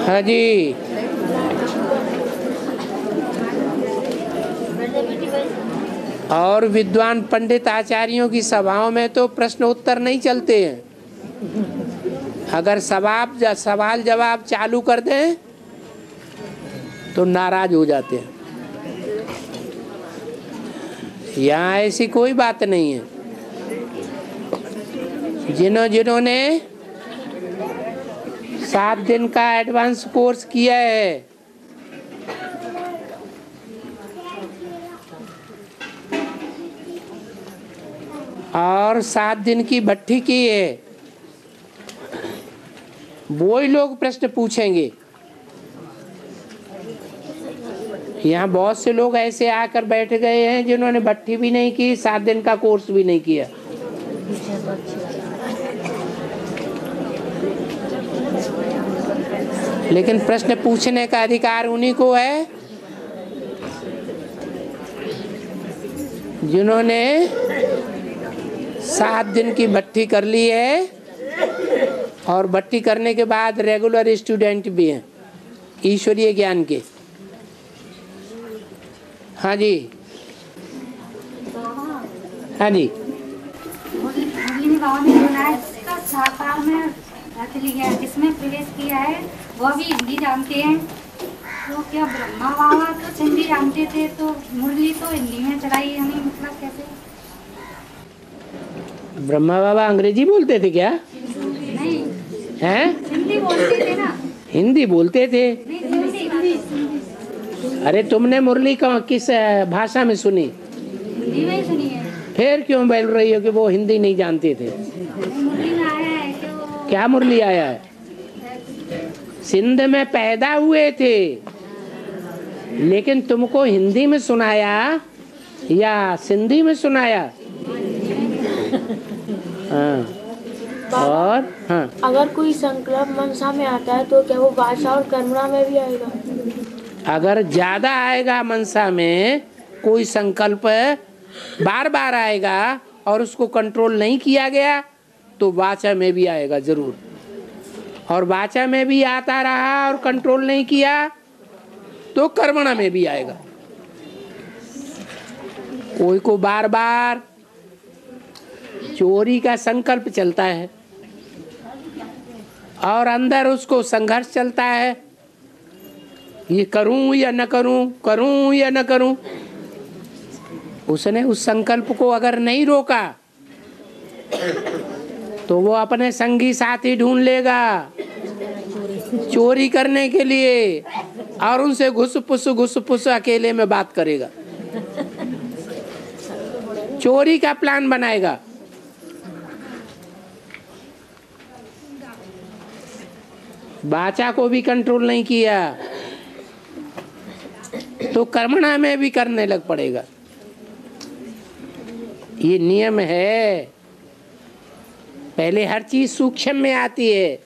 हाँ जी। और विद्वान पंडित आचार्यों की सभाओं में तो प्रश्न उत्तर नहीं चलते हैं। अगर सवाल जवाब चालू कर दें तो नाराज हो जाते हैं। यहाँ ऐसी कोई बात नहीं है। जिन्होंने 7 दिन का एडवांस कोर्स किया है, और 7 दिन की भट्ठी की है, वो ही लोग प्रश्न पूछेंगे। यहाँ बहुत से लोग ऐसे आकर बैठ गए हैं जिन्होंने भट्ठी भी नहीं की, 7 दिन का कोर्स भी नहीं किया। लेकिन प्रश्न पूछने का अधिकार उन्हीं को है जिन्होंने 7 दिन की भट्ठी कर ली है, और भट्ठी करने के बाद रेगुलर स्टूडेंट भी हैं ईश्वरीय ज्ञान के। हाँ जी, हाँ जी। जिसमें प्रवेश किया है वो भी हिंदी जानते हैं, तो क्या ब्रह्मा बाबा तो हिंदी जानते थे, तो मुरली तो हिंदी में चलाई, हमें मतलब कैसे? ब्रह्मा बाबा अंग्रेजी बोलते थे क्या? नहीं, हैं? हिंदी बोलते थे ना। हिंदी बोलते थे? हिंदी। अरे तुमने मुरली किस भाषा में सुनी? हिंदी में ही सुनी है। फिर क्यों बोल रही हो कि वो हिंदी नहीं जानते थे? मुरली में आया है कि वो... क्या मुरली आया है? सिंध में पैदा हुए थे, लेकिन तुमको हिंदी में सुनाया या सिंधी में सुनाया? हाँ। और हाँ, अगर कोई संकल्प मनसा में आता है तो क्या वो वाचा और कर्मणा में भी आएगा? अगर ज्यादा आएगा मनसा में, कोई संकल्प बार बार आएगा और उसको कंट्रोल नहीं किया गया तो वाचा में भी आएगा जरूर। और वाचा में भी आता रहा और कंट्रोल नहीं किया तो कर्मणा में भी आएगा। कोई को बार बार चोरी का संकल्प चलता है और अंदर उसको संघर्ष चलता है, ये करूं या न करूं, करूं या न करूं। उसने उस संकल्प को अगर नहीं रोका तो वो अपने संगी साथी ढूंढ लेगा चोरी करने के लिए, और उनसे घुस पुस अकेले में बात करेगा, चोरी का प्लान बनाएगा। वाचा को भी कंट्रोल नहीं किया तो कर्मणा में भी करने लग पड़ेगा। ये नियम है। पहले हर चीज सूक्ष्म में आती है।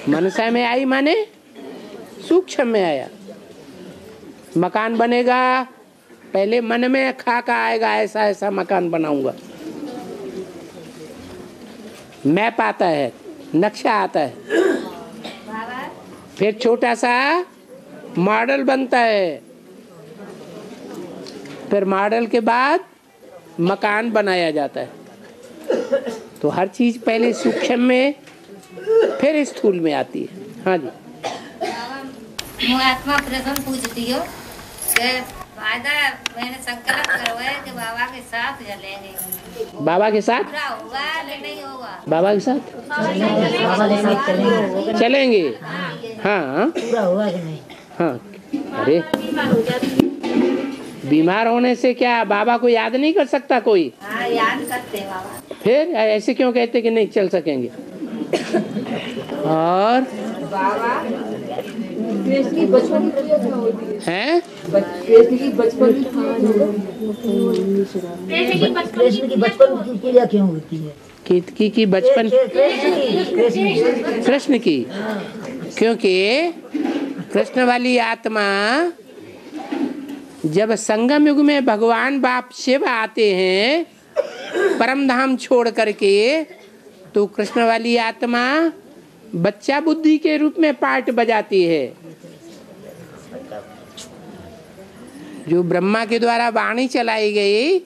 मनसा में आई माने सूक्ष्म में आया। मकान बनेगा, पहले मन में खाका आएगा, ऐसा ऐसा मकान बनाऊंगा। मैप आता है, नक्शा आता है, फिर छोटा सा मॉडल बनता है, फिर मॉडल के बाद मकान बनाया जाता है। तो हर चीज पहले सूक्ष्म में फिर स्थूल में आती है। हाँ जी। आत्मा प्रश्न पूछती हो कि वादा मैंने संकल्प करवाया कि बाबा के साथ चलेंगे। बाबा के साथ पूरा होगा कि नहीं होगा? बाबा के साथ चलेंगे। हाँ, पूरा हुआ कि नहीं? हाँ। अरे बीमार होने से क्या बाबा को याद नहीं कर सकता कोई? हाँ, याद करते बाबा। फिर ऐसे क्यों कहते कि नहीं चल सकेंगे? और कृष्ण की बचपन हैं? कृष्ण की बचपन की पूजा क्यों होती है? की बचपन कृष्ण की, क्योंकि कृष्ण वाली आत्मा जब संगम युग में भगवान बाप शिव आते हैं परम धाम छोड़ करके, तो कृष्ण वाली आत्मा बच्चा बुद्धि के रूप में पार्ट बजाती है। जो ब्रह्मा के द्वारा वाणी चलाई गई,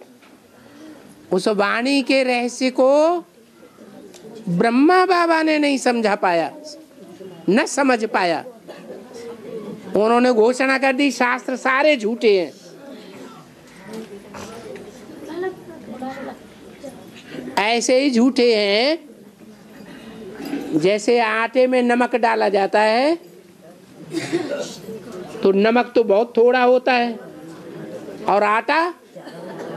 उस वाणी के रहस्य को ब्रह्मा बाबा ने नहीं समझा पाया, न समझ पाया। उन्होंने घोषणा कर दी शास्त्र सारे झूठे हैं। ऐसे ही झूठे हैं जैसे आटे में नमक डाला जाता है तो नमक तो बहुत थोड़ा होता है और आटा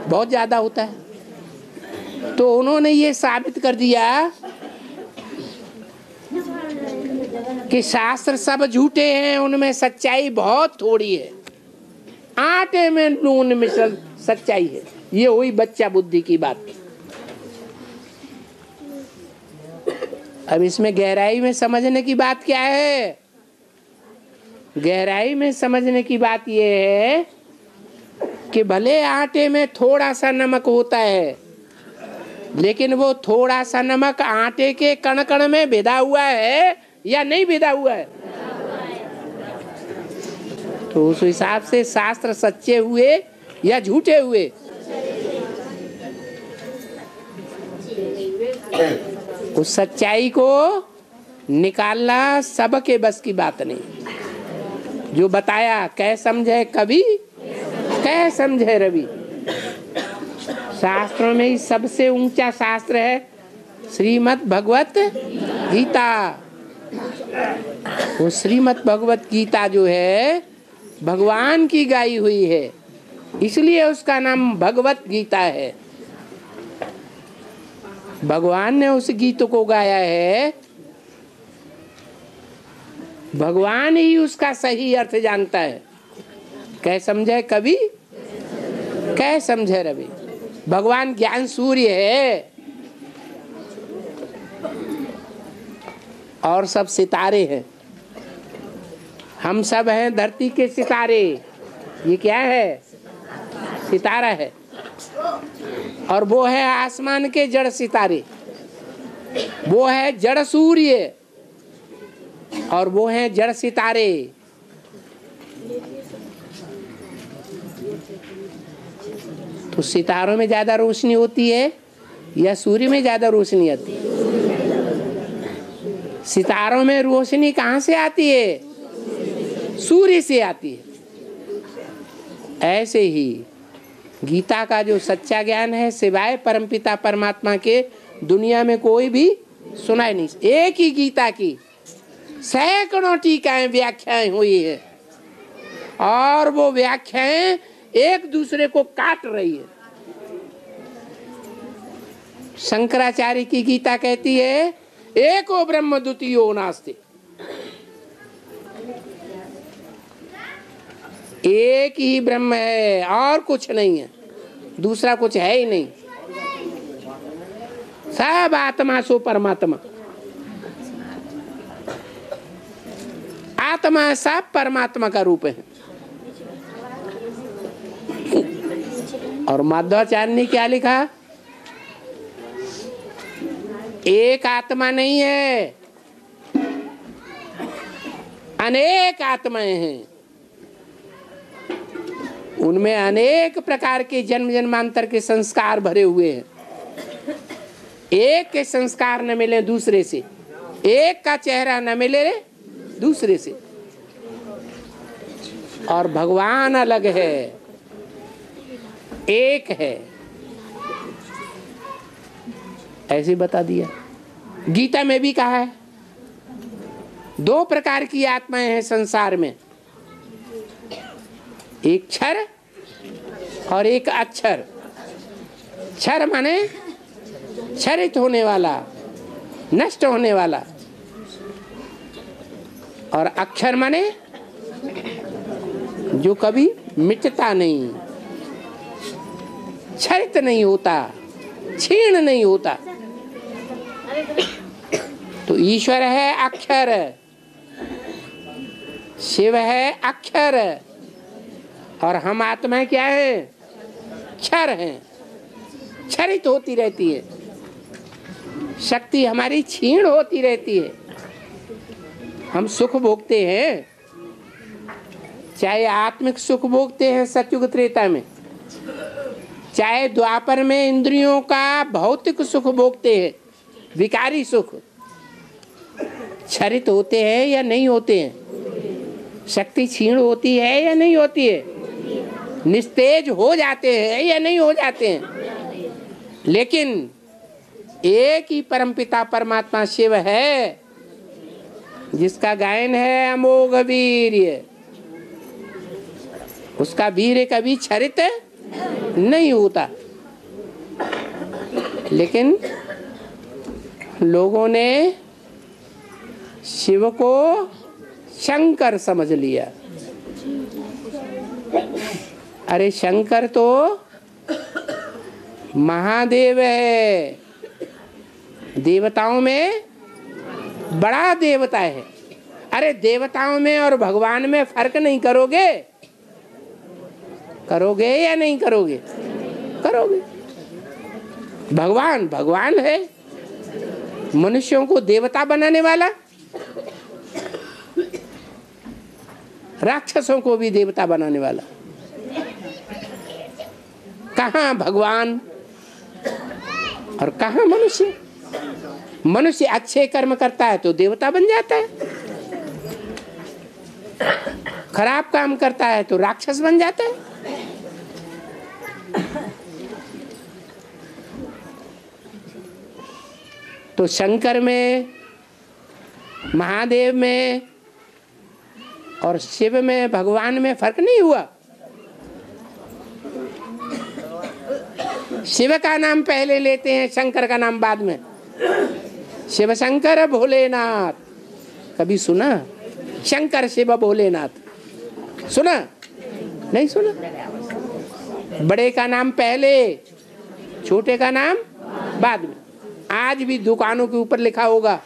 बहुत ज्यादा होता है। तो उन्होंने ये साबित कर दिया कि शास्त्र सब झूठे हैं, उनमें सच्चाई बहुत थोड़ी है। आटे में नून मिश्रण सच्चाई है। ये हुई बच्चा बुद्धि की बात। अब इसमें गहराई में समझने की बात क्या है? गहराई में समझने की बात यह है कि भले आटे में थोड़ा सा नमक होता है, लेकिन वो थोड़ा सा नमक आटे के कण कण में भिदा हुआ है या नहीं भिदा हुआ है? तो उस हिसाब से शास्त्र सच्चे हुए या झूठे हुए? उस सच्चाई को निकालना सबके बस की बात नहीं। जो बताया कह समझे कवि, कह समझे रवि। शास्त्रों में ही सबसे ऊंचा शास्त्र है श्रीमद् भगवत गीता। वो श्रीमद् भगवत गीता जो है भगवान की गाई हुई है, इसलिए उसका नाम भगवत गीता है। भगवान ने उस गीत को गाया है, भगवान ही उसका सही अर्थ जानता है। कह समझे कवि, कह समझे रवि। भगवान ज्ञान सूर्य है और सब सितारे हैं। हम सब हैं धरती के सितारे। ये क्या है? सितारा है। और वो है आसमान के जड़ सितारे। वो है जड़ सूर्य और वो है जड़ सितारे। तो सितारों में ज्यादा रोशनी होती है या सूर्य में ज्यादा रोशनी आती है? सितारों में रोशनी कहाँ से आती है? सूर्य से आती है। ऐसे ही गीता का जो सच्चा ज्ञान है, सिवाय परमपिता परमात्मा के दुनिया में कोई भी सुनाई नहीं। एक ही गीता की सैकड़ों टीकाएं व्याख्याएं हुई है और वो व्याख्याएं एक दूसरे को काट रही है। शंकराचार्य की गीता कहती है एको ब्रह्म द्वितीयो नास्ति। एक ही ब्रह्म है और कुछ नहीं है, दूसरा कुछ है ही नहीं। सब आत्मा सो परमात्मा। आत्मा सब परमात्मा का रूप है। और माधवाचार्य ने क्या लिखा? एक आत्मा नहीं है, अनेक आत्माएं हैं। उनमें अनेक प्रकार के जन्म जन्मांतर के संस्कार भरे हुए हैं। एक के संस्कार न मिले दूसरे से, एक का चेहरा न मिले दूसरे से। और भगवान अलग है, एक है, ऐसे बता दिया। गीता में भी कहा है दो प्रकार की आत्माएं हैं संसार में, एक क्षर और एक अक्षर। क्षर माने क्षरित होने वाला, नष्ट होने वाला, और अक्षर माने जो कभी मिटता नहीं, क्षरित नहीं होता, क्षीण नहीं होता। तो ईश्वर है अक्षर, शिव है अक्षर, और हम आत्मा क्या है? क्षर हैं, क्षरित होती रहती है। शक्ति हमारी क्षीण होती रहती है। हम सुख भोगते हैं, चाहे आत्मिक सुख भोगते हैं सतयुग त्रेता में, चाहे द्वापर में इंद्रियों का भौतिक सुख भोगते हैं, विकारी सुख। क्षरित होते हैं या नहीं होते हैं, शक्ति क्षीण होती है या नहीं होती है, निस्तेज हो जाते हैं या नहीं हो जाते हैं, लेकिन एक ही परमपिता परमात्मा शिव है जिसका गायन है अमोघ वीर्य। उसका वीर्य कभी क्षरित नहीं होता, लेकिन लोगों ने शिव को शंकर समझ लिया। अरे शंकर तो महादेव है, देवताओं में बड़ा देवता है। अरे देवताओं में और भगवान में फर्क नहीं करोगे, करोगे या नहीं करोगे? करोगे। भगवान भगवान है, मनुष्यों को देवता बनाने वाला, राक्षसों को भी देवता बनाने वाला। कहाँ भगवान और कहाँ मनुष्य? मनुष्य अच्छे कर्म करता है तो देवता बन जाता है, खराब काम करता है तो राक्षस बन जाता है। तो शंकर में, महादेव में और शिव में, भगवान में फर्क नहीं हुआ। शिव का नाम पहले लेते हैं, शंकर का नाम बाद में। शिव शंकर भोलेनाथ, कभी सुना? शंकर शिव भोलेनाथ सुना? नहीं सुना। बड़े का नाम पहले, छोटे का नाम बाद में। आज भी दुकानों के ऊपर लिखा होगा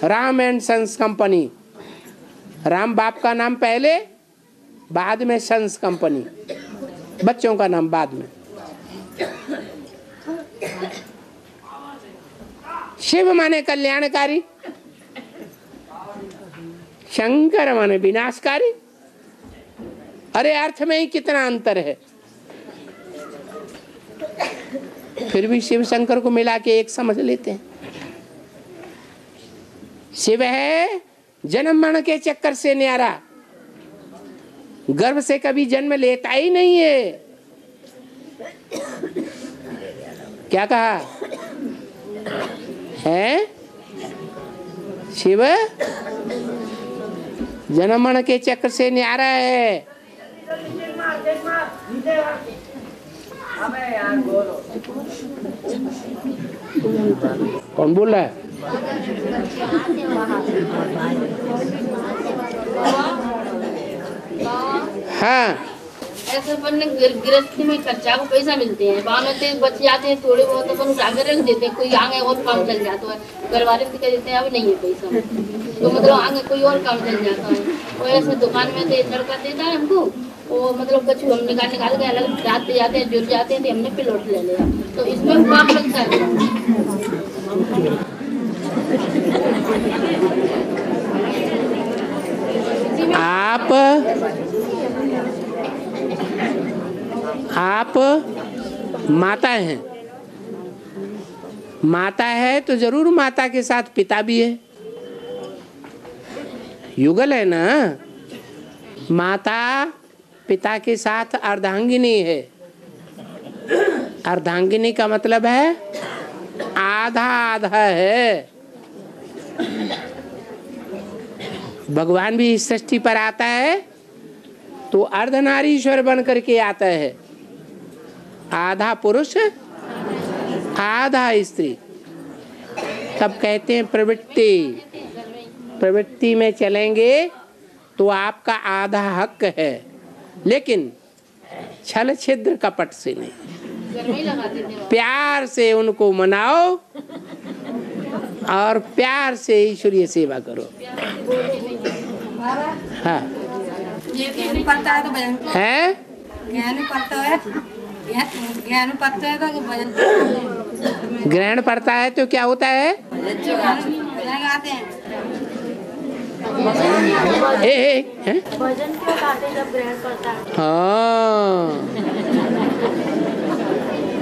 Ram and sons company. Ram बाप का नाम पहले, बाद में सन्स कंपनी, बच्चों का नाम बाद में। शिव माने कल्याणकारी, शंकर माने विनाशकारी। अरे अर्थ में ही कितना अंतर है, फिर भी शिव शंकर को मिला के एक समझ लेते हैं। शिव है जन्म मरण के चक्कर से न्यारा, गर्भ से कभी जन्म लेता ही नहीं है। क्या कहा है? शिव जन्म मरण के चक्र से न्यारा है। कौन बोल रहा है? हाँ, ऐसे अपन गृहस्थी में खर्चा को पैसा मिलते हैं, वहाँ में बच जाते हैं थोड़े बहुत, अपन उठा कर रख देते हैं, कोई आगे और काम चल जाता है। घर वाले से कह देते हैं अब नहीं है पैसा, तो मतलब आगे कोई और काम चल जाता है। और ऐसे दुकान में लड़का देता है हमको, वो मतलब कछु हम निकाल के अलग जाते जाते हैं, जुड़ जाते हैं, तो हमने प्लॉट ले लिया, तो इसमें काम लगता है। आप माता हैं, माता है तो जरूर माता के साथ पिता भी है, युगल है ना। माता पिता के साथ अर्धांगिनी है। अर्धांगिनी का मतलब है आधा आधा है। भगवान भी इस सृष्टि पर आता है तो अर्धनारीश्वर बन करके आता है, आधा पुरुष आधा स्त्री। तब कहते हैं प्रवृत्ति, प्रवृत्ति में चलेंगे तो आपका आधा हक है, लेकिन छल छिद्र कपट से नहीं। प्यार से उनको मनाओ और प्यार से ईश्वरीय सेवा करो। हाँ ज्ञान पड़ता है तो भजन है, ज्ञान पड़ता है, ज्ञान पड़ता है तो भजन, ग्रहण पड़ता है तो क्या होता है? भजन गाते हैं। हैं? भजन क्यों गाते जब ग्रहण पड़ता है? हाँ,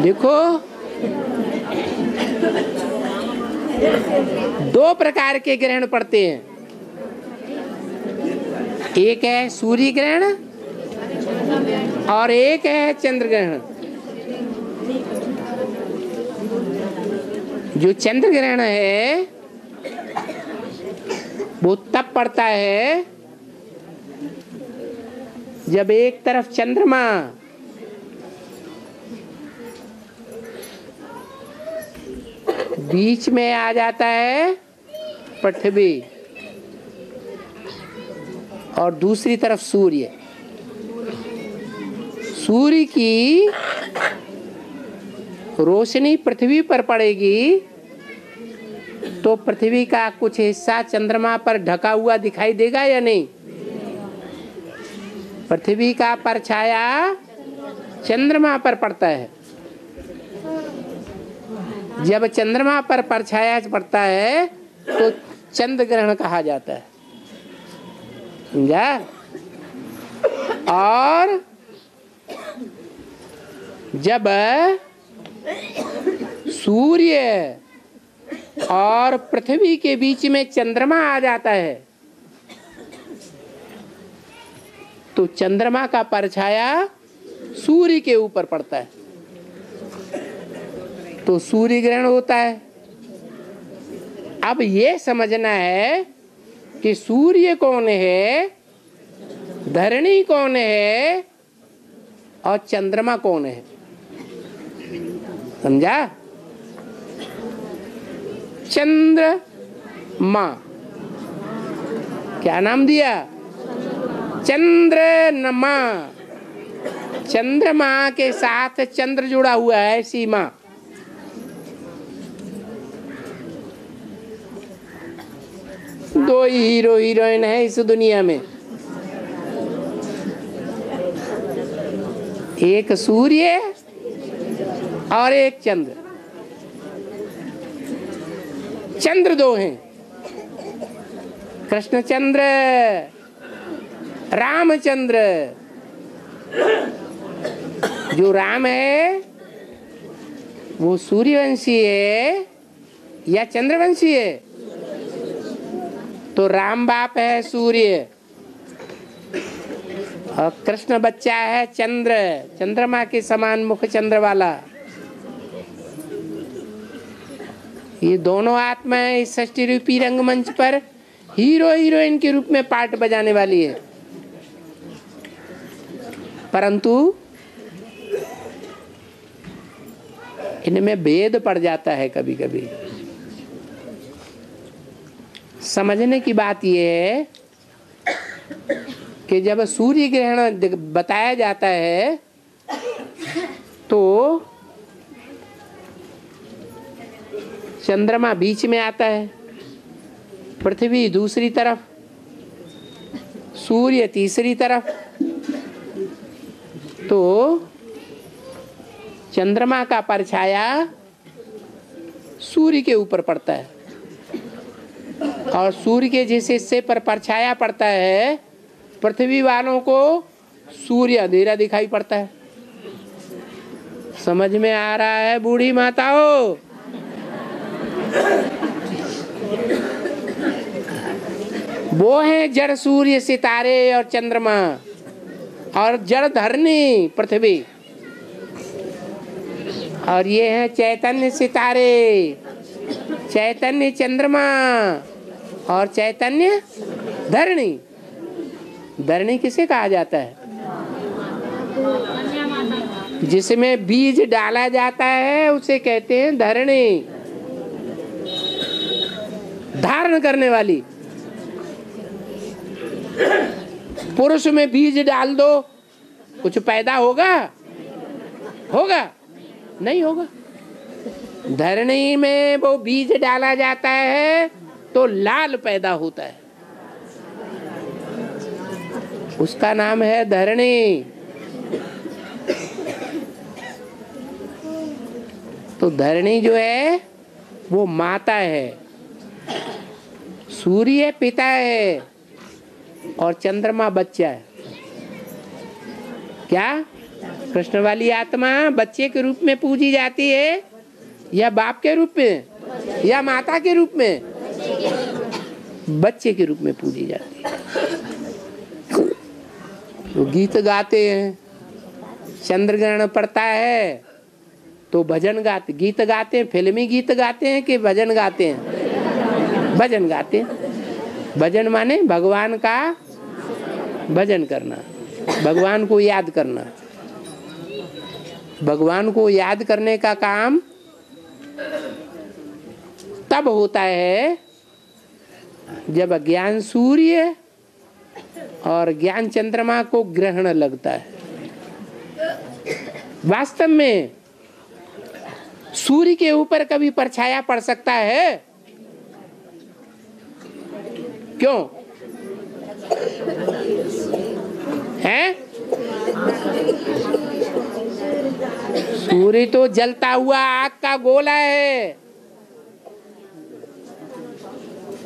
देखो 2 प्रकार के ग्रहण पड़ते हैं। एक है सूर्य ग्रहण और एक है चंद्र ग्रहण। जो चंद्र ग्रहण है वो तब पड़ता है जब एक तरफ चंद्रमा बीच में आ जाता है पृथ्वी और दूसरी तरफ सूर्य। सूर्य की रोशनी पृथ्वी पर पड़ेगी तो पृथ्वी का कुछ हिस्सा चंद्रमा पर ढका हुआ दिखाई देगा या नहीं? पृथ्वी का परछाया चंद्रमा पर पड़ता है। जब चंद्रमा पर परछाया पड़ता है तो चंद्र ग्रहण कहा जाता है, समझा? और जब सूर्य और पृथ्वी के बीच में चंद्रमा आ जाता है तो चंद्रमा का परछाया सूर्य के ऊपर पड़ता है तो सूर्य ग्रहण होता है। अब ये समझना है कि सूर्य कौन है, धरणी कौन है और चंद्रमा कौन है, समझा? चंद्रमा क्या नाम दिया? चंद्रमा। चंद्रमा के साथ चंद्र जुड़ा हुआ है, सीमा। दो ही हीरो हीरोइन है इस दुनिया में, एक सूर्य और एक चंद्र। चंद्र 2 हैं, कृष्णचंद्र, रामचंद्र। जो राम है वो सूर्यवंशी है या चंद्रवंशी है? तो राम बाप है सूर्य और कृष्ण बच्चा है चंद्र, चंद्रमा के समान मुख चंद्र वाला। ये दोनों आत्माएं इस षष्ठी रूपी रंगमंच पर हीरो हीरोइन के रूप में पार्ट बजाने वाली है। परंतु इनमें भेद पड़ जाता है कभी कभी। समझने की बात यह है कि जब सूर्य ग्रहण बताया जाता है तो चंद्रमा बीच में आता है, पृथ्वी दूसरी तरफ, सूर्य तीसरी तरफ। तो चंद्रमा का परछाया सूर्य के ऊपर पड़ता है और सूर्य के जिस हिस्से पर परछाया पड़ता है पृथ्वी वालों को सूर्य अंधेरा दिखाई पड़ता है। समझ में आ रहा है बूढ़ी माताओं? वो है जड़ सूर्य, सितारे और चंद्रमा, और जड़ धरनी पृथ्वी, और ये है चैतन्य सितारे, चैतन्य चंद्रमा और चैतन्य धरणी। धरणी किसे कहा जाता है? जिसमें बीज डाला जाता है उसे कहते हैं धरणी। धारण करने वाली। पुरुष में बीज डाल दो, कुछ पैदा होगा? होगा? नहीं होगा। धरणी में वो बीज डाला जाता है तो लाल पैदा होता है, उसका नाम है धरणी। तो धरणी जो है वो माता है, सूर्य पिता है और चंद्रमा बच्चा है। क्या कृष्ण वाली आत्मा बच्चे के रूप में पूजी जाती है या बाप के रूप में या माता के रूप में? बच्चे के रूप में पूजी जाती है। तो गीत गाते हैं, चंद्र ग्रहण पड़ता है तो भजन गाते, गीत गाते हैं। फिल्मी गीत गाते हैं कि भजन गाते हैं? भजन गाते हैं। भजन माने भगवान का भजन करना, भगवान को याद करना। भगवान को याद करने का काम तब होता है जब ज्ञान सूर्य और ज्ञान चंद्रमा को ग्रहण लगता है। वास्तव में सूर्य के ऊपर कभी परछाया पड़ सकता है? क्यों है? सूर्य तो जलता हुआ आग का गोला है,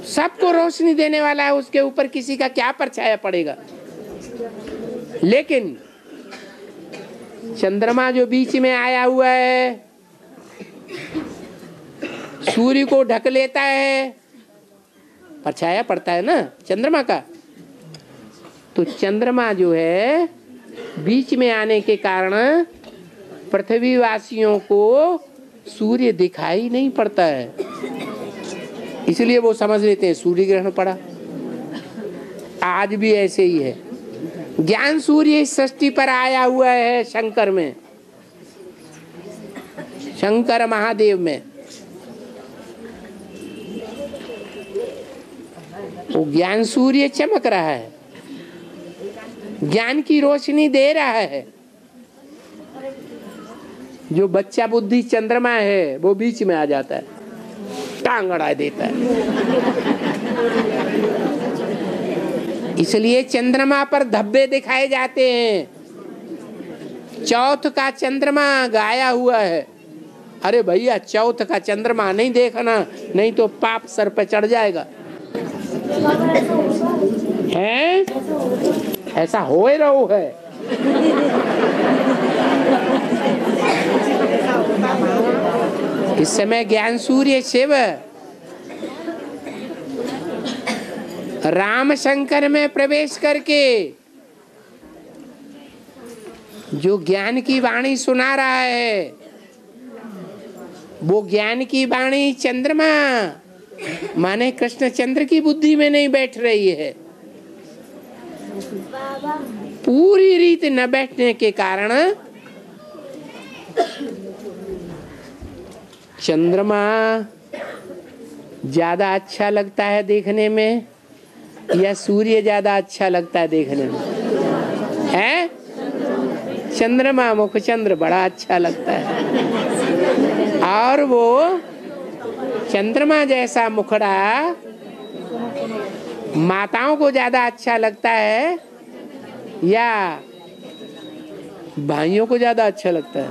सबको रोशनी देने वाला है, उसके ऊपर किसी का क्या परछाया पड़ेगा। लेकिन चंद्रमा जो बीच में आया हुआ है सूर्य को ढक लेता है, परछाया पड़ता है ना चंद्रमा का। तो चंद्रमा जो है बीच में आने के कारण पृथ्वी वासियों को सूर्य दिखाई नहीं पड़ता है, इसलिए वो समझ लेते हैं सूर्य ग्रहण पड़ा। आज भी ऐसे ही है। ज्ञान सूर्य इस सृष्टि पर आया हुआ है शंकर में, शंकर महादेव में। वो ज्ञान सूर्य चमक रहा है, ज्ञान की रोशनी दे रहा है। जो बच्चा बुद्धि चंद्रमा है वो बीच में आ जाता है, टांग अड़ा देता है। इसलिए चंद्रमा पर धब्बे दिखाए जाते हैं। चौथ का चंद्रमा गाया हुआ है। अरे भैया चौथ का चंद्रमा नहीं देखना, नहीं तो पाप सर पे चढ़ जाएगा। हैं? ऐसा हो ही रहो है। इस समय ज्ञान सूर्य शिव राम शंकर में प्रवेश करके जो ज्ञान की वाणी सुना रहा है, वो ज्ञान की वाणी चंद्रमा माने कृष्ण चंद्र की बुद्धि में नहीं बैठ रही है। पूरी रीत न बैठने के कारण चंद्रमा ज्यादा अच्छा लगता है देखने में या सूर्य ज्यादा अच्छा लगता है देखने में? है चंद्रमा, मुख चंद्र बड़ा अच्छा लगता है। और वो चंद्रमा जैसा मुखड़ा माताओं को ज्यादा अच्छा लगता है या भाइयों को ज्यादा अच्छा लगता है?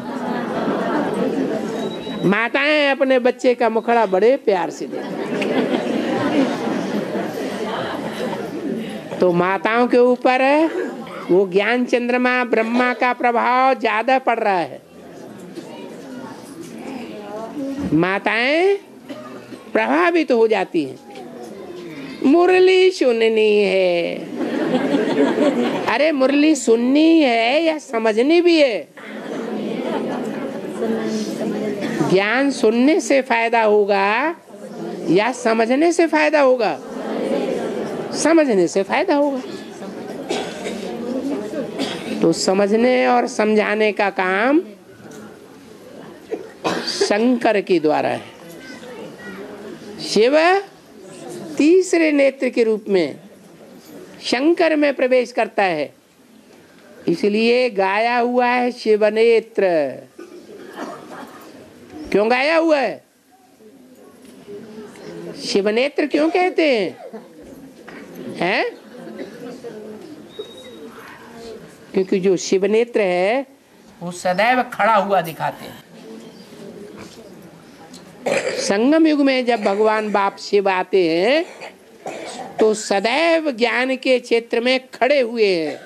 माताएं अपने बच्चे का मुखड़ा बड़े प्यार से देखती हैं। तो माताओं के ऊपर वो ज्ञान चंद्रमा ब्रह्मा का प्रभाव ज्यादा पड़ रहा है। माताएं प्रभावित हो जाती हैं। मुरली सुननी है, अरे मुरली सुननी है या समझनी भी है? ज्ञान सुनने से फायदा होगा या समझने से फायदा होगा? समझने से फायदा होगा। तो समझने और समझाने का काम शंकर के द्वारा है। शिव तीसरे नेत्र के रूप में शंकर में प्रवेश करता है, इसलिए गाया हुआ है शिव नेत्र। क्यों गाया हुआ है? शिव नेत्र क्यों कहते हैं? क्योंकि जो शिव नेत्र है वो सदैव खड़ा हुआ दिखाते हैं। संगम युग में जब भगवान बाप शिव आते हैं तो सदैव ज्ञान के क्षेत्र में खड़े हुए हैं,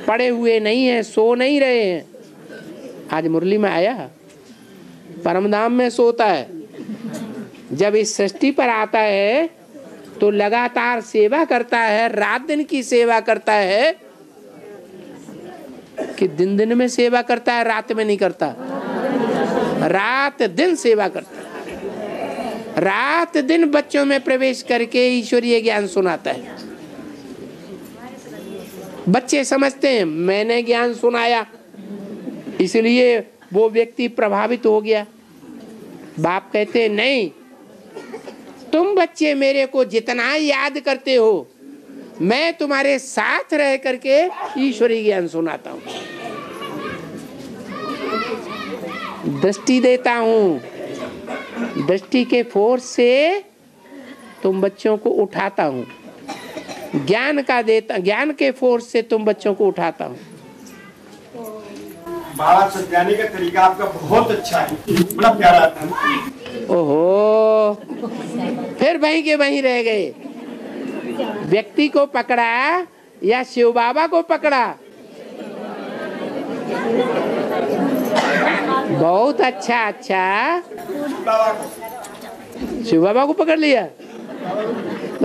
पड़े हुए नहीं हैं, सो नहीं रहे हैं। आज मुरली में आया, परमधाम में सोता है। जब इस सृष्टि पर आता है तो लगातार सेवा करता है, रात दिन की सेवा करता है। कि दिन दिन में सेवा करता है, रात में नहीं करता, रात दिन सेवा करता है। रात दिन बच्चों में प्रवेश करके ईश्वरीय ज्ञान सुनाता है। बच्चे समझते हैं मैंने ज्ञान सुनाया, इसलिए वो व्यक्ति प्रभावित हो गया। बाप कहते हैं नहीं, तुम बच्चे मेरे को जितना याद करते हो, मैं तुम्हारे साथ रह करके ईश्वरीय ज्ञान सुनाता हूँ, दृष्टि देता हूँ। दृष्टि के फोर्स से तुम बच्चों को उठाता हूँ, ज्ञान के फोर्स से तुम बच्चों को उठाता हूँ। बाबा समझाने का तरीका आपका बहुत अच्छा है, बड़ा प्यारा था। ओहो, फिर वहीं के वहीं रह गए। व्यक्ति को पकड़ा या शिव बाबा को पकड़ा? बहुत अच्छा। शिव बाबा को पकड़ लिया।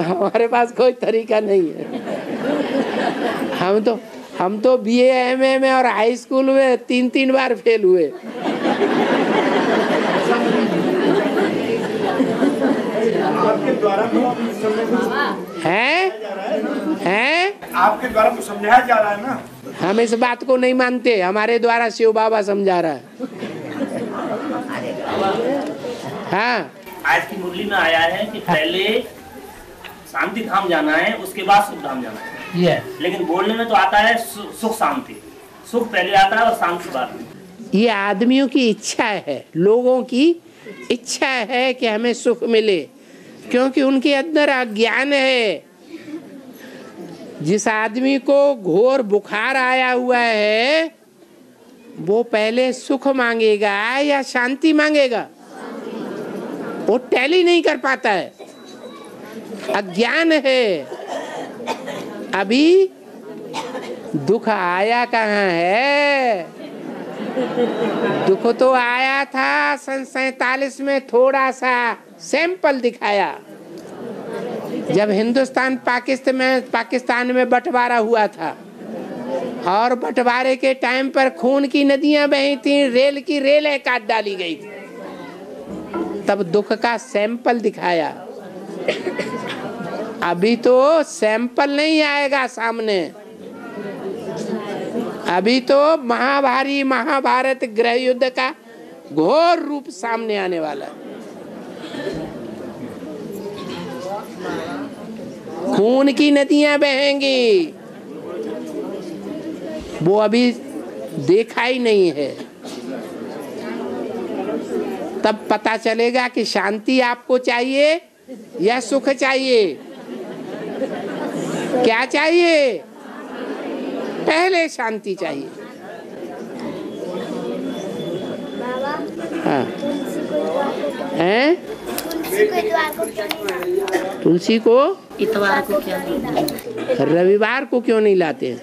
हमारे पास कोई तरीका नहीं है। हम तो बीए एमए में और हाई स्कूल में 3 बार फेल हुए। आपके द्वारा आपके द्वारा तो समझाया जा रहा है ना। हम इस बात को नहीं मानते, हमारे द्वारा शिव बाबा समझा रहा है। हाँ, आज की मुरली में आया है कि पहले शांति धाम जाना है, उसके बाद सुख धाम जाना है। लेकिन बोलने में तो आता है सुख शांति, सुख पहले आता है और शांति बाद में। ये आदमियों की इच्छा है, लोगों की इच्छा है कि हमें सुख मिले, क्योंकि उनके अंदर अज्ञान है। जिस आदमी को घोर बुखार आया हुआ है, वो पहले सुख मांगेगा या शांति मांगेगा? वो टैली नहीं कर पाता है, अज्ञान है। अभी दुख आया कहाँ है? दुख तो आया था सन 47 में, थोड़ा सा सैंपल दिखाया, जब हिंदुस्तान पाकिस्तान में बंटवारा हुआ था, और बंटवारे के टाइम पर खून की नदियां बही थी, रेल की रेलें काट डाली गई थी, तब दुख का सैंपल दिखाया। अभी तो सैंपल नहीं आएगा सामने, अभी तो महाभारत गृह युद्ध का घोर रूप सामने आने वाला है। खून की नदियां बहेंगी, वो अभी देखा ही नहीं है। तब पता चलेगा कि शांति आपको चाहिए या सुख चाहिए। क्या चाहिए? पहले शांति चाहिए। हाँ, हैं? तुलसी को इतवार को क्या रविवार को क्यों नहीं लाते हैं?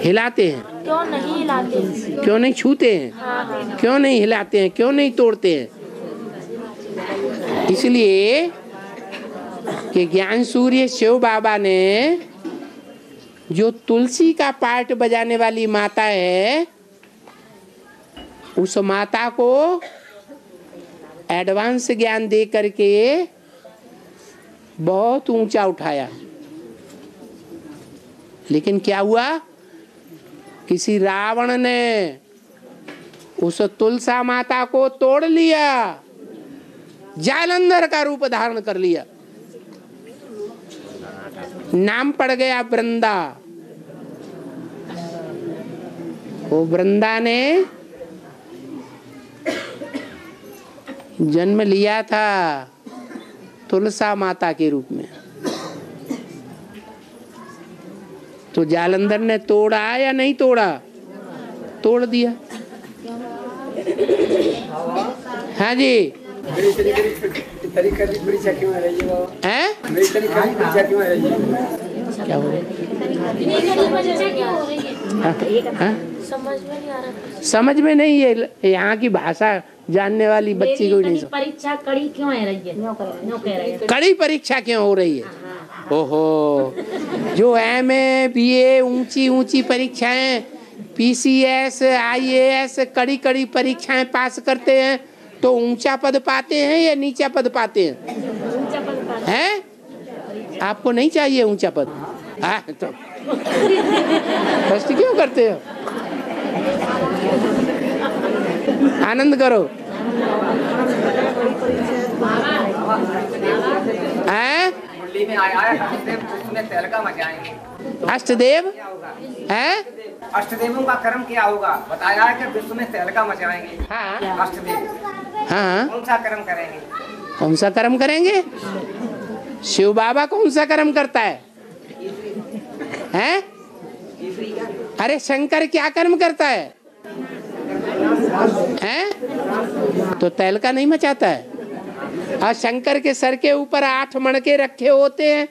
हिलाते हैं। क्यों नहीं हिलाते? क्यों नहीं छूते हैं? क्यों नहीं हिलाते हैं? क्यों नहीं तोड़ते हैं? इसलिए कि ज्ञान सूर्य शिव बाबा ने जो तुलसी का पार्ट बजाने वाली माता है, उस माता को एडवांस ज्ञान दे करके बहुत ऊंचा उठाया। लेकिन क्या हुआ? किसी रावण ने उस तुलसा माता को तोड़ लिया, जालंधर का रूप धारण कर लिया। नाम पड़ गया वृंदा। वो वृंदा ने जन्म लिया था तुलसा माता के रूप में। तो जालंधर ने तोड़ा या नहीं तोड़ा? तोड़ दिया। हाँ जी, तरीका की परीक्षा क्यों है रही है? हैं? मेरी तरीका की परीक्षा क्यों है रही है? क्या हो रहा है? समझ में नहीं आ रहा। समझ में नहीं है, यहाँ की भाषा जानने वाली बच्ची को नहीं समझ। परीक्षा कड़ी क्यों है रही है? कड़ी परीक्षा क्यों हो रही है? ओहो, जो MA BA ऊंची ऊंची परीक्षाएं, PCS IAS कड़ी कड़ी परीक्षाएं पास करते हैं तो ऊंचा पद पाते हैं या नीचा पद पाते हैं? हैं? आपको नहीं चाहिए ऊंचा पद? हाँ, तो कष्ट क्यों करते हो? आनंद करो। हैं? मुरली में आया है उसमें तहलका मचाएंगे। अष्टदेव हैं? अष्टदेवों का कर्म क्या होगा बताया है कि विश्व में तहलका मचाएंगे। हाँ। अष्टदेव हाँ। कौन सा कर्म करेंगे? कौन सा कर्म करेंगे? शिव बाबा कौन सा कर्म करता है? हैं? अरे शंकर क्या कर्म करता है? हैं? तो तहलका नहीं मचाता है। और शंकर के सर के ऊपर 8 मणके रखे होते हैं,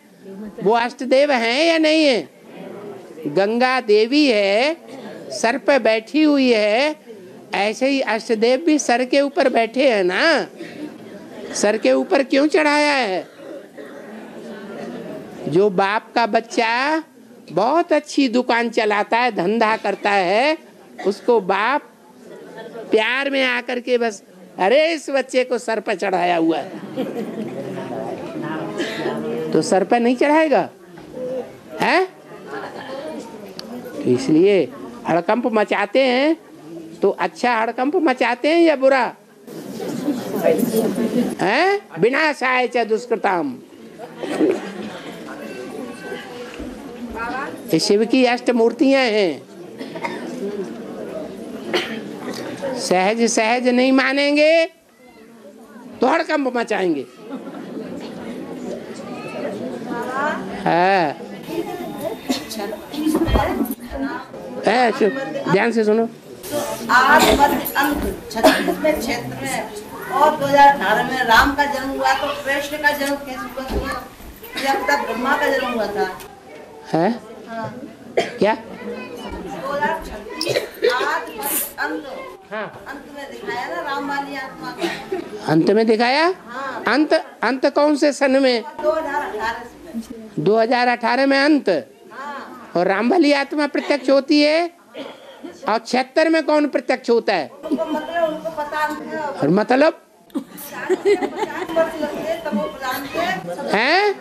वो अष्टदेव हैं या नहीं है? गंगा देवी है, सर पे बैठी हुई है, ऐसे ही अष्टदेव भी सर के ऊपर बैठे हैं ना। सर के ऊपर क्यों चढ़ाया है? जो बाप का बच्चा बहुत अच्छी दुकान चलाता है, धंधा करता है, उसको बाप प्यार में आकर के बस, अरे इस बच्चे को सर पर चढ़ाया हुआ है, तो सर पर नहीं चढ़ाएगा है? तो इसलिए हड़कंप मचाते हैं तो अच्छा हड़कंप मचाते हैं या बुरा है? विनाशाय च दुष्कृताम। ये शिव की अष्ट मूर्तियां हैं। सहज सहज नहीं मानेंगे तो हड़कंप मचाएंगे। है ध्यान से सुनो। आज मध्य अंत 36वें क्षेत्र में और 2018 में राम का जन्म हुआ, तो कृष्ण का जन्म कैसे हुआ? जब तक ब्रह्मा का जन्म हुआ था है? हाँ। क्या 2036 आज अंत, हाँ। अंत में दिखाया ना राम वाली आत्मा का। अंत में दिखाया? हाँ। अंत कौन से सन में? 2018 में अंत। हाँ। और राम वाली आत्मा प्रत्यक्ष होती है। और 76 में कौन प्रत्यक्ष होता है? उनको पता नहीं। और मतलब 50 वर्ष लगते हैं तब वो प्रदान से हैं?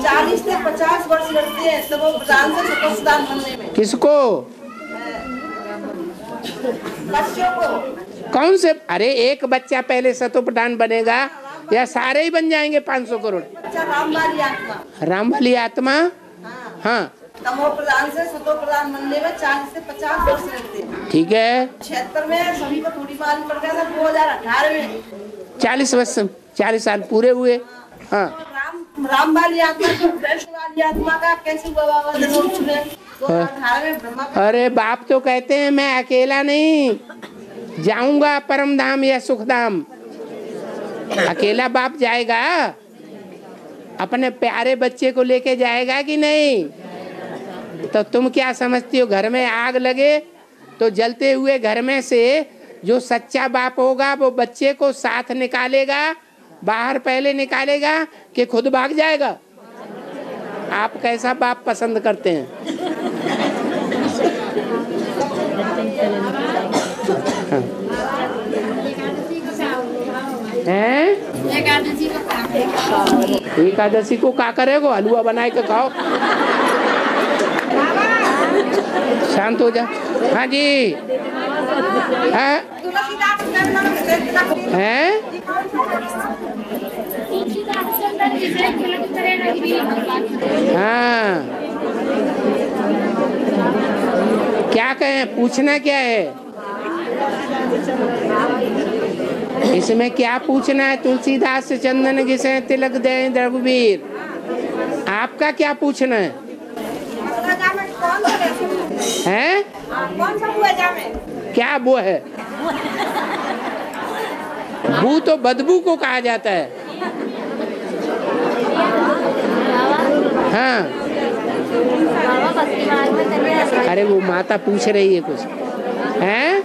40 से 50 वर्ष लगते हैं तब वो प्रदान से सतोप्रदान बनने में। किसको? बच्चों को। कौन से? अरे एक बच्चा पहले सतो प्रधान बनेगा या सारे ही बन जाएंगे 500 करोड़? राम वाली आत्मा। राम वाली आत्मा। हाँ। तमो प्रधान से सतो प्रधान बनने में 40 से 50 वर्ष लगते हैं। ठीक है। 76 में सभी को थोड़ी मालूम पड़ गया था। 2018 में 40 वर्ष 40 साल पूरे हुए। हाँ। राम वाली आत्मा को कृष्ण वाली आत्मा का कैसे हुआ बाबा? 2018 में ब्रह्मा। अरे बाप तो कहते हैं मैं अकेला नहीं जाऊंगा परम धाम या सुख धाम। अकेला बाप जाएगा? अपने प्यारे बच्चे को लेके जाएगा कि नहीं? तो तुम क्या समझती हो? घर में आग लगे तो जलते हुए घर में से जो सच्चा बाप होगा वो बच्चे को साथ निकालेगा, बाहर पहले निकालेगा कि खुद भाग जाएगा? आप कैसा बाप पसंद करते हैं? हैं? एकादशी को क्या करेगो? हलवा बनाए के खाओ, शांत हो जा। हाँ जी। हैं? हाँ। क्या कहें? पूछना क्या है इसमें? क्या पूछना है? तुलसीदास चंदन घिसे तिलक दे रघुवीर। आपका क्या पूछना है? हैं? कौन सा हुआ जामे? क्या वो है? बू तो बदबू को कहा जाता है। हाँ, अरे वो माता पूछ रही है कुछ, हैं?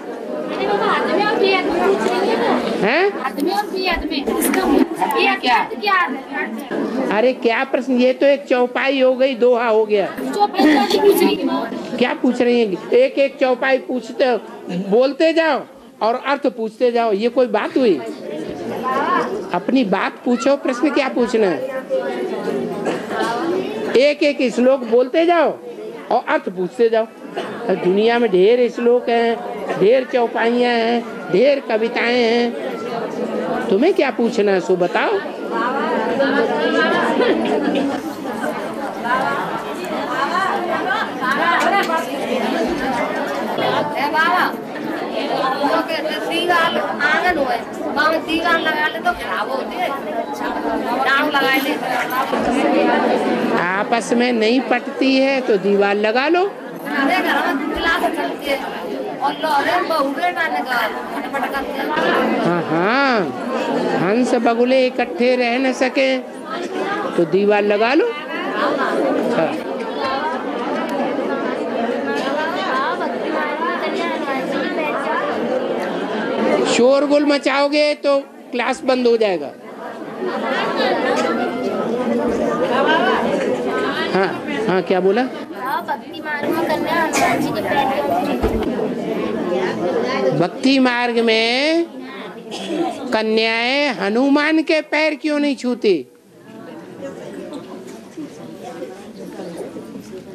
हैं? अरे क्या प्रश्न, ये तो एक चौपाई हो गई, दोहा हो गया। क्या पूछ रही है? एक एक चौपाई पूछते हो, बोलते जाओ और अर्थ पूछते जाओ, ये कोई बात हुई? अपनी बात पूछो, प्रश्न क्या पूछना है? एक एक श्लोक बोलते जाओ और अर्थ पूछते जाओ। दुनिया में ढेर श्लोक हैं, ढेर चौपाइयाँ हैं, ढेर कविताएं हैं, तुम्हें क्या पूछना है सो बताओ। आंगन हुए दीवार लगा ले तो खराब होती है, लगाए ले। आपस में नहीं पटती है तो दीवार लगा लो। अरे घर में क्लास चलती है और लोरे बहुरे डालने का फटाफट करते हैं। हाँ हाँ, हंस बगुले इकट्ठे रह न सके तो दीवार लगा लो। हाँ। शोरगुल मचाओगे तो क्लास बंद हो जाएगा। हाँ हाँ, क्या बोला? भक्ति मार्ग में कन्याएं हनुमान के पैर क्यों नहीं छूती?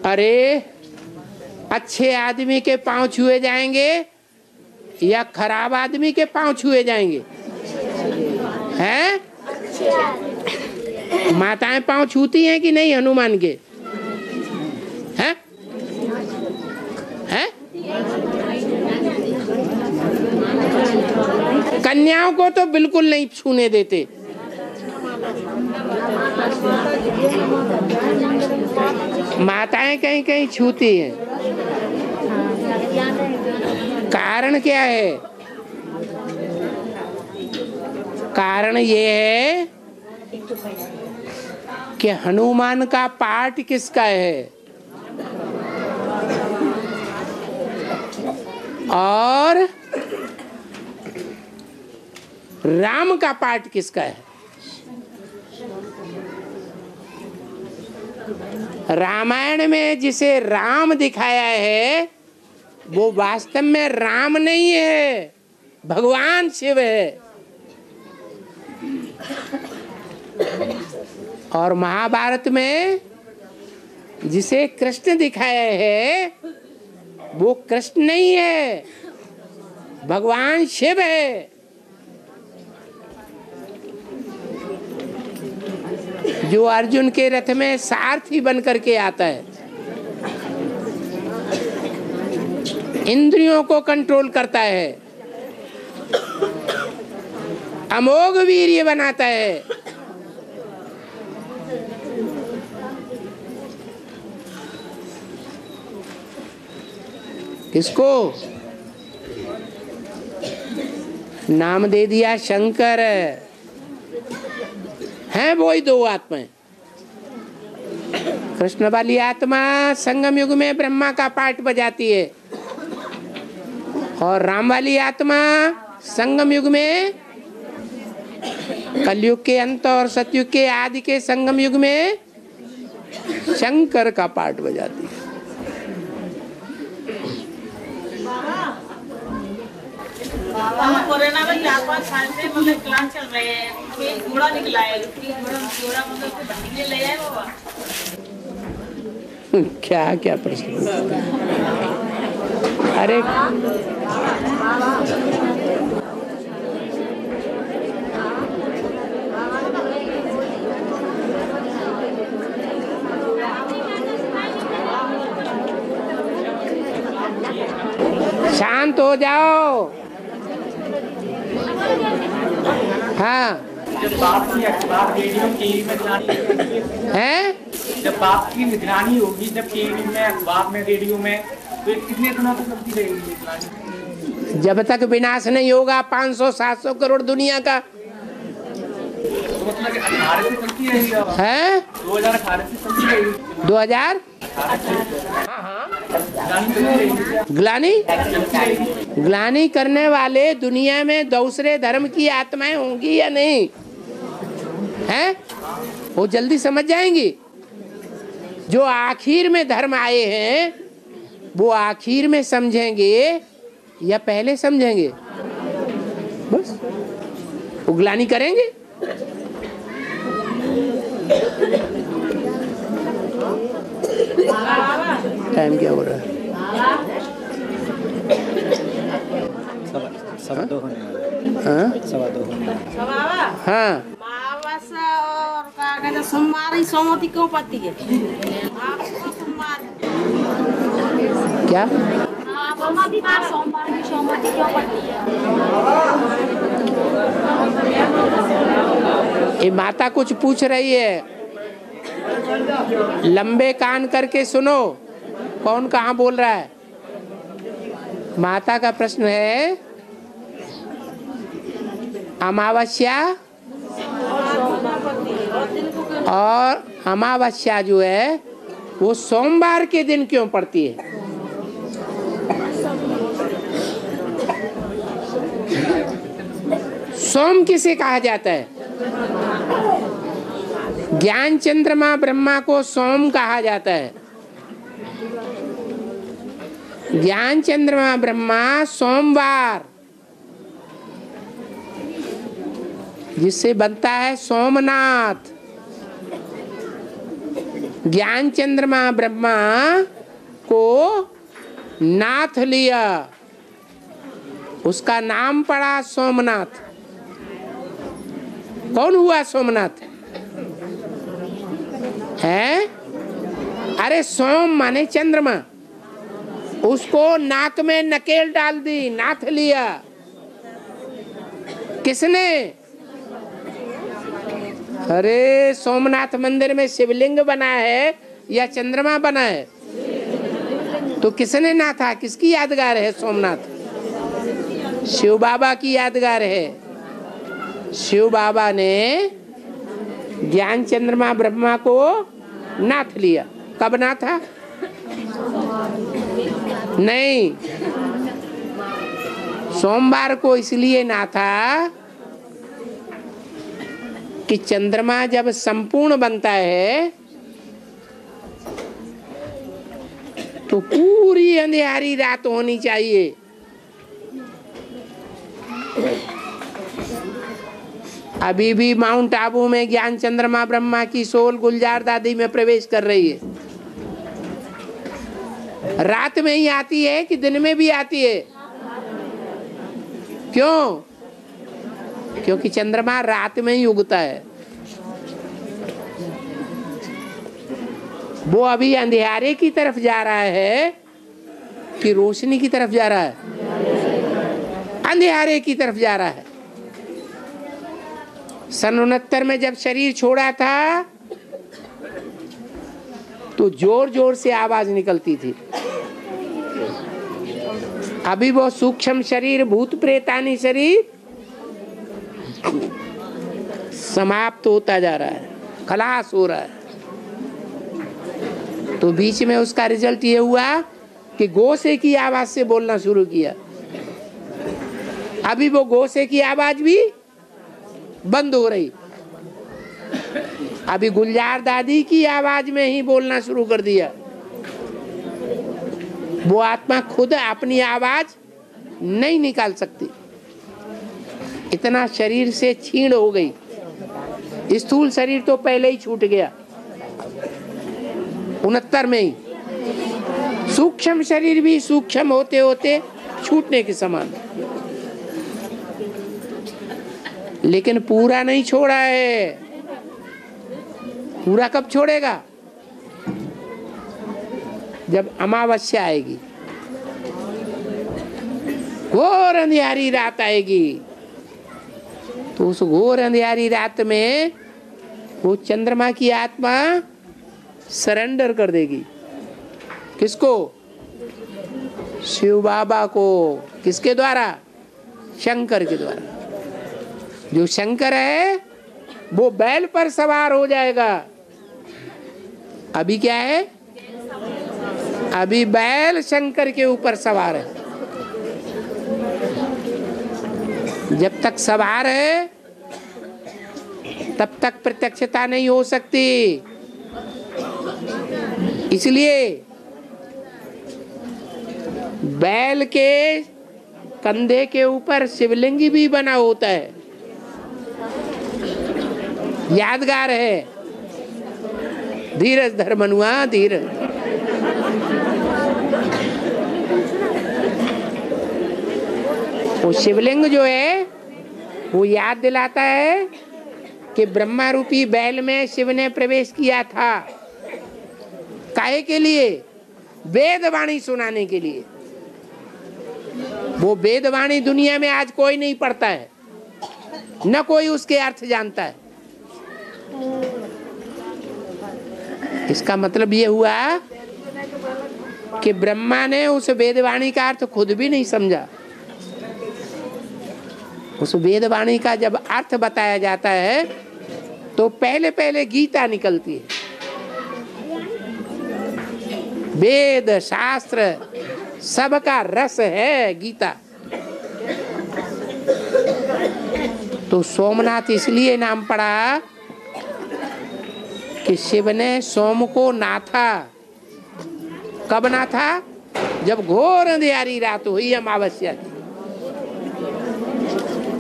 अरे अच्छे आदमी के पांव छुए जाएंगे या खराब आदमी के पांव छुए जाएंगे? हैं? माताएं पांव छूती हैं कि नहीं हनुमान के? हैं? हैं? कन्याओं को तो बिल्कुल नहीं छूने देते। माताएं कहीं कहीं छूती हैं। कारण क्या है? कारण ये है कि हनुमान का पाठ किसका है और राम का पाठ किसका है। रामायण में जिसे राम दिखाया है वो वास्तव में राम नहीं है, भगवान शिव है। और महाभारत में जिसे कृष्ण दिखाया है वो कृष्ण नहीं है, भगवान शिव है। जो अर्जुन के रथ में सारथी बन करके आता है, इंद्रियों को कंट्रोल करता है, अमोघ वीर्य बनाता है। किसको नाम दे दिया? शंकर है। वो ही दो आत्माएं। कृष्ण वाली आत्मा संगम युग में ब्रह्मा का पाठ बजाती है और राम वाली आत्मा संगम युग में, कलयुग के अंत और सतयुग के आदि के संगम युग में शंकर का पाठ बजाती है। कोरोना में 4-5 साल से मतलब क्लास चल रहे हैं, घोड़ा निकला है, घोड़ा मतलब ले आए बाबा। क्या क्या प्रश्न? अरे शांत हो जाओ। हाँ, जब बाप की अखबार रेडियो टीवी में है, जब बाप की निगरानी होगी, जब टीवी में अखबार में रेडियो में, तो कितने दिनों तक चलती रहेगी? जब तक विनाश नहीं होगा 500-700 करोड़ दुनिया का। मतलब 18 से चलती है ये दवा? है 2018 से चलती है ये? 2000 ग्लानी ग्लानी करने वाले दुनिया में दूसरे धर्म की आत्माएं होंगी या नहीं हैं? वो जल्दी समझ जाएंगी। जो आखिर में धर्म आए हैं वो आखिर में समझेंगे या पहले समझेंगे? बस वो ग्लानी करेंगे। टाइम क्या हो रहा है? सवा दो होने हाँ अमावस्या और क्या कहते सोमवार सोमवती क्यों पड़ती है? क्या सोमवार सोमवती क्यों पड़ती है? ये माता कुछ पूछ रही है, लंबे कान करके सुनो। कौन कहाँ बोल रहा है? माता का प्रश्न है, अमावस्या और अमावस्या जो है वो सोमवार के दिन क्यों पड़ती है? सोम किसे कहा जाता है? ज्ञान चंद्रमा ब्रह्मा को सोम कहा जाता है। ज्ञान चंद्रमा ब्रह्मा सोमवार, जिससे बनता है सोमनाथ। ज्ञान चंद्रमा ब्रह्मा को नाथ लिया, उसका नाम पड़ा सोमनाथ। कौन हुआ सोमनाथ? है? अरे सोम माने चंद्रमा, उसको नाक में नकेल डाल दी, नाथ लिया। किसने? अरे सोमनाथ मंदिर में शिवलिंग बना है या चंद्रमा बना है? तो किसने नाथा? किसकी यादगार है सोमनाथ? शिव बाबा की यादगार है। शिव बाबा ने ज्ञान चंद्रमा ब्रह्मा को नाथ लिया। कब नाथा? नहीं, सोमवार को इसलिए नाथा कि चंद्रमा जब संपूर्ण बनता है तो पूरी अंधेरी रात होनी चाहिए। अभी भी माउंट आबू में ज्ञान चंद्रमा ब्रह्मा की सोल गुलजार दादी में प्रवेश कर रही है। रात में ही आती है कि दिन में भी आती है? क्यों? क्योंकि चंद्रमा रात में ही उगता है। वो अभी अंधेरे की तरफ जा रहा है कि रोशनी की तरफ जा रहा है? अंधेरे की तरफ जा रहा है। सन 69 में जब शरीर छोड़ा था तो जोर जोर से आवाज निकलती थी। अभी वो सूक्ष्म शरीर, भूत प्रेतानी शरीर समाप्त होता जा रहा है, खलास हो रहा है। तो बीच में उसका रिजल्ट ये हुआ कि गोसे की आवाज से बोलना शुरू किया। अभी वो गोसे की आवाज भी बंद हो रही, अभी गुलजार दादी की आवाज में ही बोलना शुरू कर दिया। वो आत्मा खुद अपनी आवाज नहीं निकाल सकती, इतना शरीर से छीण हो गई। स्थूल शरीर तो पहले ही छूट गया 69 में ही। सूक्ष्म शरीर भी सूक्ष्म होते होते छूटने के समान, लेकिन पूरा नहीं छोड़ा है। पूरा कब छोड़ेगा? जब अमावस्या आएगी, घोर अंधियारी रात आएगी, तो उस घोर अंधियारी रात में वो चंद्रमा की आत्मा सरेंडर कर देगी। किसको? शिव बाबा को। किसके द्वारा? शंकर के द्वारा। जो शंकर है वो बैल पर सवार हो जाएगा। अभी क्या है? अभी बैल शंकर के ऊपर सवार है। जब तक सवार है तब तक प्रत्यक्षता नहीं हो सकती। इसलिए बैल के कंधे के ऊपर शिवलिंग भी बना होता है। यादगार है। धीरज धर मनुआ, धीरज। वो शिवलिंग जो है वो याद दिलाता है कि ब्रह्मा रूपी बैल में शिव ने प्रवेश किया था। काहे के लिए? वेदवाणी सुनाने के लिए। वो वेदवाणी दुनिया में आज कोई नहीं पढ़ता है, न कोई उसके अर्थ जानता है। इसका मतलब ये हुआ कि ब्रह्मा ने उस वेदवाणी का अर्थ खुद भी नहीं समझा। उस वेदवाणी का जब अर्थ बताया जाता है तो पहले पहले गीता निकलती है। वेद शास्त्र सबका रस है गीता। तो सोमनाथ इसलिए नाम पड़ा कि शिव ने सोम को नाथा। कब नाथा? जब घोर अंधियारी रात हुई अमावस्या की।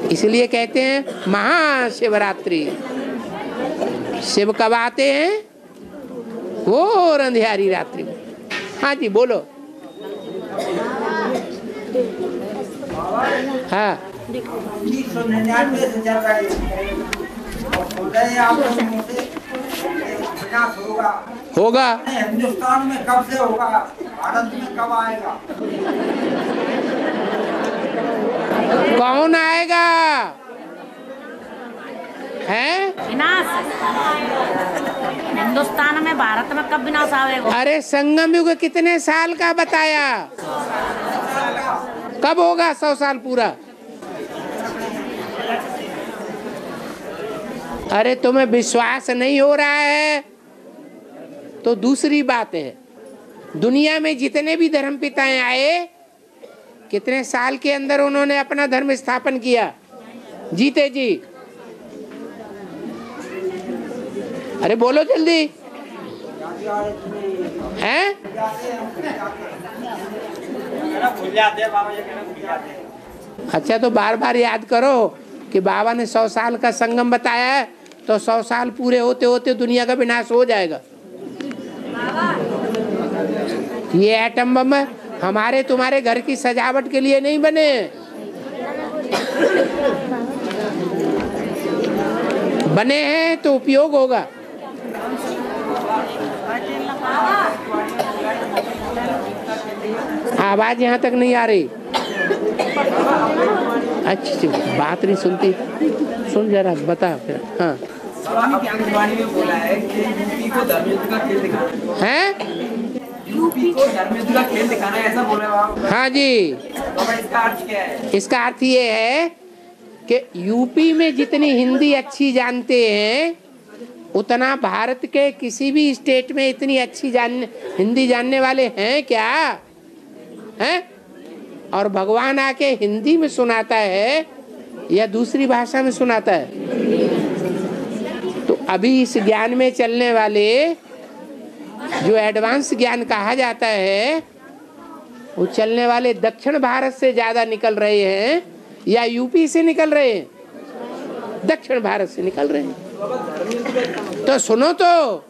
इसलिए कहते हैं महाशिवरात्रि। शिव कब आते हैं? घोर अंधियारी रात्रि में। हाँ जी बोलो। हाँ होगा। हिंदुस्तान में कब से होगा? भारत में कब आएगा? कौन आएगा? है विनाश। हिंदुस्तान में, भारत में कब विनाश आएगा? अरे संगम युग कितने साल का बताया? कब होगा 100 साल पूरा? अरे तुम्हें विश्वास नहीं हो रहा है तो दूसरी बात है। दुनिया में जितने भी धर्म पिताएं आए, कितने साल के अंदर उन्होंने अपना धर्म स्थापन किया? जीते जी। अरे बोलो जल्दी। हैं? अच्छा तो बार बार याद करो कि बाबा ने 100 साल का संगम बताया है, तो 100 साल पूरे होते होते दुनिया का विनाश हो जाएगा। ये एटम बम हमारे तुम्हारे घर की सजावट के लिए नहीं बने। बने हैं तो उपयोग होगा। आवाज यहाँ तक नहीं आ रही। अच्छा बात नहीं सुनती, सुन जरा बता फिर। हाँ में बोला है कि यूपी को धर्मयुद्ध का खेल दिखाना है। यूपी को धर्मयुद्ध का खेल दिखाना है, ऐसा बोल रहे हो आप? हाँ जी। तो इसका अर्थ क्या है? इसका अर्थ ये है कि यूपी में जितनी हिंदी अच्छी जानते हैं उतना भारत के किसी भी स्टेट में इतनी अच्छी हिंदी जानने वाले हैं क्या? हैं? और भगवान आके हिंदी में सुनाता है या दूसरी भाषा में सुनाता है? तो अभी इस ज्ञान में चलने वाले जो एडवांस ज्ञान कहा जाता है वो चलने वाले दक्षिण भारत से ज्यादा निकल रहे हैं या यूपी से निकल रहे हैं? दक्षिण भारत से निकल रहे हैं। तो सुनो तो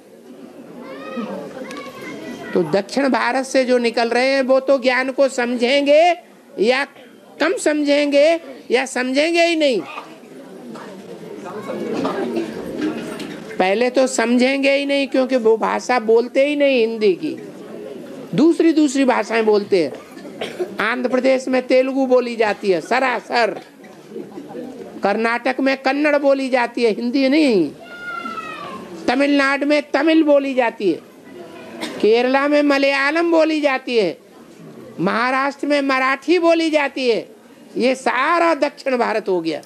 दक्षिण भारत से जो निकल रहे हैं वो तो ज्ञान को समझेंगे या कम समझेंगे या समझेंगे ही नहीं। पहले तो समझेंगे ही नहीं क्योंकि वो भाषा बोलते ही नहीं हिंदी की, दूसरी भाषाएं बोलते हैं। आंध्र प्रदेश में तेलुगु बोली जाती है सरासर, कर्नाटक में कन्नड़ बोली जाती है, हिंदी नहीं। तमिलनाडु में तमिल बोली जाती है, केरला में मलयालम बोली जाती है, महाराष्ट्र में मराठी बोली जाती है। ये सारा दक्षिण भारत हो गया।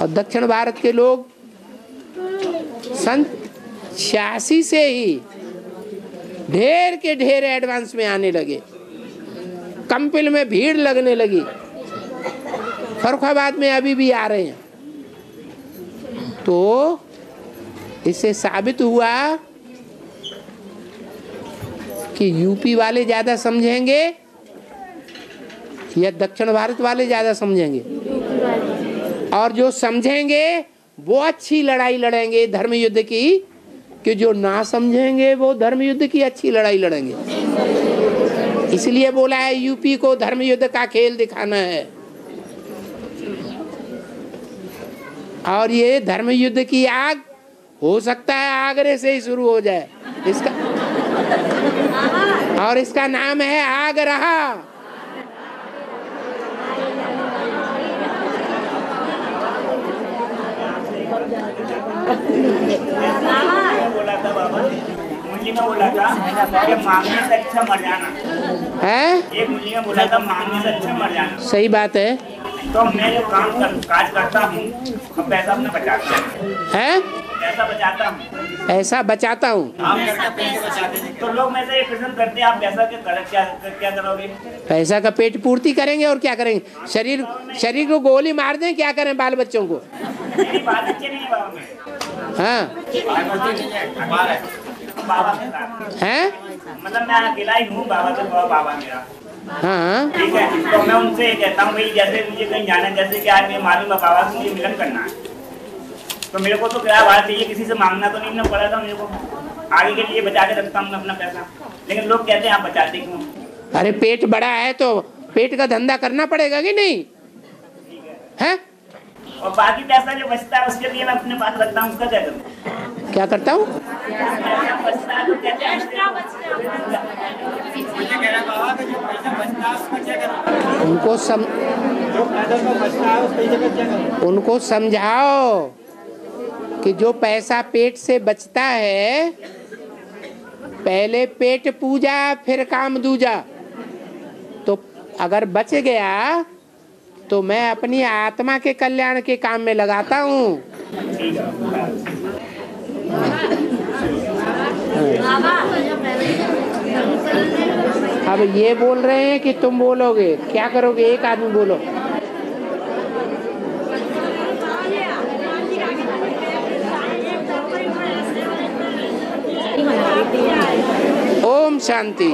और दक्षिण भारत के लोग सन 86 से ही ढेर के ढेर एडवांस में आने लगे। कंपिल में भीड़ लगने लगी। फर्रुखाबाद में अभी भी आ रहे हैं। तो इससे साबित हुआ कि यूपी वाले ज़्यादा समझेंगे या दक्षिण भारत वाले ज़्यादा समझेंगे। और जो समझेंगे वो अच्छी लड़ाई लड़ेंगे धर्म युद्ध की, कि जो ना समझेंगे वो धर्म युद्ध की अच्छी लड़ाई लड़ेंगे। इसलिए बोला है यूपी को धर्म युद्ध का खेल दिखाना है। और ये धर्म युद्ध की आग हो सकता है आगरे से ही शुरू हो जाए। इसका और इसका नाम है आगरा। बोला था बाबा, मुंजी में बोला था कि मांगने से अच्छा मर जाना है। एक मुंजी में बोला था मांगने से अच्छा मर जाना। सही बात है। तो मैं जो काज करता हूँ पैसा अपना बचाता हूँ। है पैसा बचाता हूँ। ऐसा बचाता हूँ। तो लोग में से ये प्रश्न करते हैं आप पैसा क्या करोगे? पैसा का पेट पूर्ति करेंगे और क्या करेंगे? शरीर को गोली मार दें, क्या करें बाल बच्चों को? मेरी बात अच्छी नहीं है बाबा। हाँ बाबा के साथ है, मतलब मैं अकेला ही हूँ। बाबा तो बाबा मेरा। हाँ ठीक है, तो मैं उनसे कहता हूँ भाई जैसे मुझे कहीं जाना है, जैसे कि आज मैं मालूम है बाबा से मुझे मिलन करना है, तो मेरे को तो क्या बात चाहिए, किसी से मांगना तो नहीं ना पड़ा था मेरे को। आगे के लिए बचा के रखता हूँ अपना पैसा। लेकिन लोग कहते हैं आप बचाते क्यों? अरे पेट बड़ा है तो पेट का धंधा करना पड़ेगा कि नहीं? है और बाकी पैसा जो बचता है उसके लिए मैं अपने पास रखता हूँ। उसका क्या करूँ? क्या करता हूँ? उनको समझाओ कि जो पैसा पेट से बचता है, पहले पेट पूजा फिर काम दूजा। तो अगर बच गया तो मैं अपनी आत्मा के कल्याण के काम में लगाता हूँ। अब ये बोल रहे हैं कि तुम बोलोगे, क्या करोगे? एक आदमी बोलो। ओम शांति।